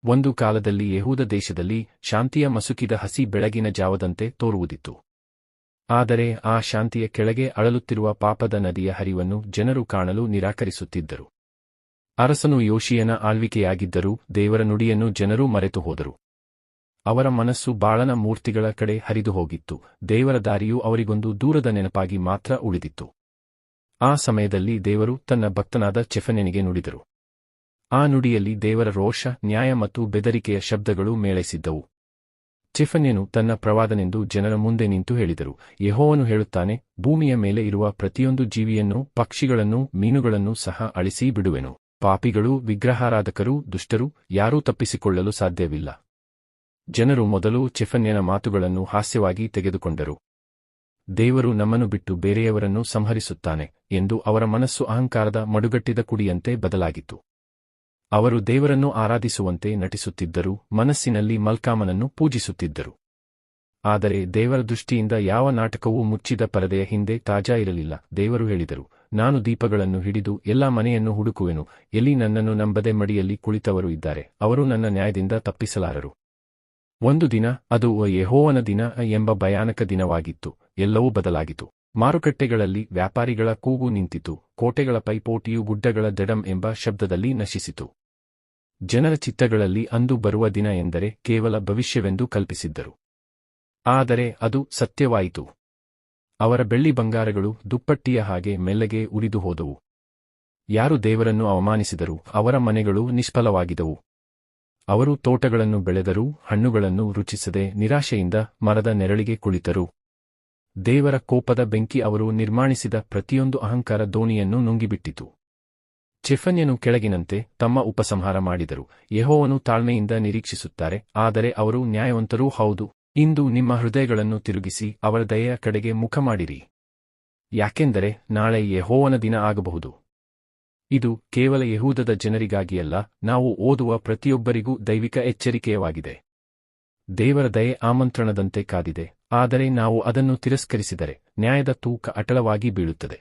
ಒಂದು ಕಾಲದಲ್ಲಿ ಯೆಹೂದ ದೇಶದಲ್ಲಿ ಶಾಂತಿಯ ಮಸುಕಿದ ಹಸಿ ಬೆಳಗಿನ ಜಾವದಂತೆ ತೋರುವುದಿತ್ತು. ಆದರೆ ಆ ಶಾಂತಿಯ ಕೆಳಗೆ ಅಳಲುತ್ತಿರುವ ಪಾಪದ ನದಿಯ ಹರಿವನ್ನು ಜನರು ಕಾಣಲು ನಿರಾಕರಿಸುತ್ತಿದ್ದರು. ಅರಸನು ಯೋಷೀಯನ ಆಳ್ವಿಕೆಯಾಗಿದ್ದರೂ ದೇವರ ನುಡಿಯನ್ನು ಜನರು ಮರೆತು ಹೋದರು. ಅವರ ಮನಸ್ಸು ಬಾಳನ ಮೂರ್ತಿಗಳ ಕಡೆ ಹರಿದು ಹೋಗಿತ್ತು. ದೇವರ ದಾರಿಯು ಅವರಿಗೊಂದು ದೂರದ ನೆನಪಾಗಿ ಮಾತ್ರ ಉಳಿದಿತ್ತು. ಆ ಸಮಯದಲ್ಲಿ ದೇವರು ತನ್ನ ಭಕ್ತನಾದ ಚೆಫನ್ಯನಿಗೆ ನುಡಿದರು. ಆ ನುಡಿಯಲ್ಲಿ ದೇವರ ರೋಷ, ನ್ಯಾಯ ಮತ್ತು ಬೆದರಿಕೆಯ ಶಬ್ದಗಳು ಮೇಳೈಸಿದ್ದವು. ಚೆಫನ್ಯನು ತನ್ನ ಪ್ರವಾದನೆಂದು ಜನರ ಮುಂದೆ ನಿಂತು ಹೇಳಿದರು, ಯೆಹೋವನು ಹೇಳುತ್ತಾನೆ, ಭೂಮಿಯ ಮೇಲೆ ಇರುವ ಪ್ರತಿಯೊಂದು ಜೀವಿಯನ್ನೂ, ಪಕ್ಷಿಗಳನ್ನೂ, ಮೀನುಗಳನ್ನೂ ಸಹ ಅಳಿಸಿ ಬಿಡುವೆನು. ಪಾಪಿಗಳು, ವಿಗ್ರಹಾರಾಧಕರು, ದುಷ್ಟರು ಯಾರೂ ತಪ್ಪಿಸಿಕೊಳ್ಳಲು ಸಾಧ್ಯವಿಲ್ಲ. ಜನರು ಮೊದಲು ಚೆಫನ್ಯನ ಮಾತುಗಳನ್ನು ಹಾಸ್ಯವಾಗಿ ತೆಗೆದುಕೊಂಡರು. ದೇವರು ನಮ್ಮನ್ನು ಬಿಟ್ಟು ಬೇರೆಯವರನ್ನು ಸಂಹರಿಸುತ್ತಾನೆ ಎಂದು ಅವರ ಮನಸ್ಸು ಅಹಂಕಾರದ ಮಡುಗಟ್ಟಿದ ಕುಡಿಯಂತೆ ಬದಲಾಗಿತ್ತು. ಅವರು ದೇವರನ್ನು ಆರಾಧಿಸುವಂತೆ ನಟಿಸುತ್ತಿದ್ದರು, ಮನಸ್ಸಿನಲ್ಲಿ ಮಲ್ಕಾಮನನ್ನು ಪೂಜಿಸುತ್ತಿದ್ದರು. ಆದರೆ ದೇವರ ದೃಷ್ಟಿಯಿಂದ ಯಾವ ನಾಟಕವೂ ಮುಚ್ಚಿದ ಪರದೆಯ ಹಿಂದೆ ತಾಜಾ ಇರಲಿಲ್ಲ. ದೇವರು ಹೇಳಿದರು, ನಾನು ದೀಪಗಳನ್ನು ಹಿಡಿದು ಎಲ್ಲಾ ಮನೆಯನ್ನು ಹುಡುಕುವೆನು. ಎಲ್ಲಿ ನನ್ನನ್ನು ನಂಬದೆ ಮಡಿಯಲ್ಲಿ ಕುಳಿತವರು ಇದ್ದಾರೆ, ಅವರು ನನ್ನ ನ್ಯಾಯದಿಂದ ತಪ್ಪಿಸಲಾರರು. ಒಂದು ದಿನ, ಅದು ಯೆಹೋವನ ದಿನ ಎಂಬ ಭಯಾನಕ ದಿನವಾಗಿತ್ತು. ಎಲ್ಲವೂ ಬದಲಾಗಿತು. ಮಾರುಕಟ್ಟೆಗಳಲ್ಲಿ ವ್ಯಾಪಾರಿಗಳ ಕೂಗು ನಿಂತಿತು. ಕೋಟೆಗಳ ಪೈಪೋಟಿಯು ಗುಡ್ಡಗಳ ದಡಂ ಎಂಬ ಶಬ್ದದಲ್ಲಿ ನಶಿಸಿತು. ಜನರ ಚಿತ್ತಗಳಲ್ಲಿ ಅಂದು ಬರುವ ದಿನ ಎಂದರೆ ಕೇವಲ ಭವಿಷ್ಯವೆಂದು ಕಲ್ಪಿಸಿದ್ದರು. ಆದರೆ ಅದು ಸತ್ಯವಾಯಿತು. ಅವರ ಬೆಳ್ಳಿ ಬಂಗಾರಗಳು ದುಪ್ಪಟ್ಟಿಯ ಹಾಗೆ ಮೆಲ್ಲಗೆ ಉರಿದು ಹೋದವು. ಯಾರು ದೇವರನ್ನು ಅವಮಾನಿಸಿದರು, ಅವರ ಮನೆಗಳು ನಿಷ್ಫಲವಾಗಿದವು. ಅವರು ತೋಟಗಳನ್ನು ಬೆಳೆದರೂ ಹಣ್ಣುಗಳನ್ನು ರುಚಿಸದೆ ನಿರಾಶೆಯಿಂದ ಮರದ ನೆರಳಿಗೆ ಕುಳಿತರು. ದೇವರ ಕೋಪದ ಬೆಂಕಿ ಅವರು ನಿರ್ಮಾಣಿಸಿದ ಪ್ರತಿಯೊಂದು ಅಹಂಕಾರ ದೋಣಿಯನ್ನು ನುಂಗಿಬಿಟ್ಟಿತು. ಚೆಫನ್ಯನು ಕೆಳಗಿನಂತೆ ತಮ್ಮ ಉಪಸಂಹಾರ ಮಾಡಿದರು. ಯೆಹೋವನು ತಾಳ್ಮೆಯಿಂದ ನಿರೀಕ್ಷಿಸುತ್ತಾರೆ, ಆದರೆ ಅವರು ನ್ಯಾಯವಂತರೂ ಹೌದು. ಇಂದು ನಿಮ್ಮ ಹೃದಯಗಳನ್ನು ತಿರುಗಿಸಿ ಅವರ ದಯೆಯ ಕಡೆಗೆ ಮುಖ ಮಾಡಿರಿ. ಯಾಕೆಂದರೆ ನಾಳೆ ಯೆಹೋವನ ದಿನ ಆಗಬಹುದು. ಇದು ಕೇವಲ ಯೆಹೂದದ ಜನರಿಗಾಗಿಯಲ್ಲ, ನಾವು ಓದುವ ಪ್ರತಿಯೊಬ್ಬರಿಗೂ ದೈವಿಕ ಎಚ್ಚರಿಕೆಯವಾಗಿದೆ. ದೇವರ ದಯೆ ಆಮಂತ್ರಣದಂತೆ ಕಾದಿದೆ, ಆದರೆ ನಾವು ಅದನ್ನು ತಿರಸ್ಕರಿಸಿದರೆ ನ್ಯಾಯದ ತೂಕ ಅಟಳವಾಗಿ ಬೀಳುತ್ತದೆ.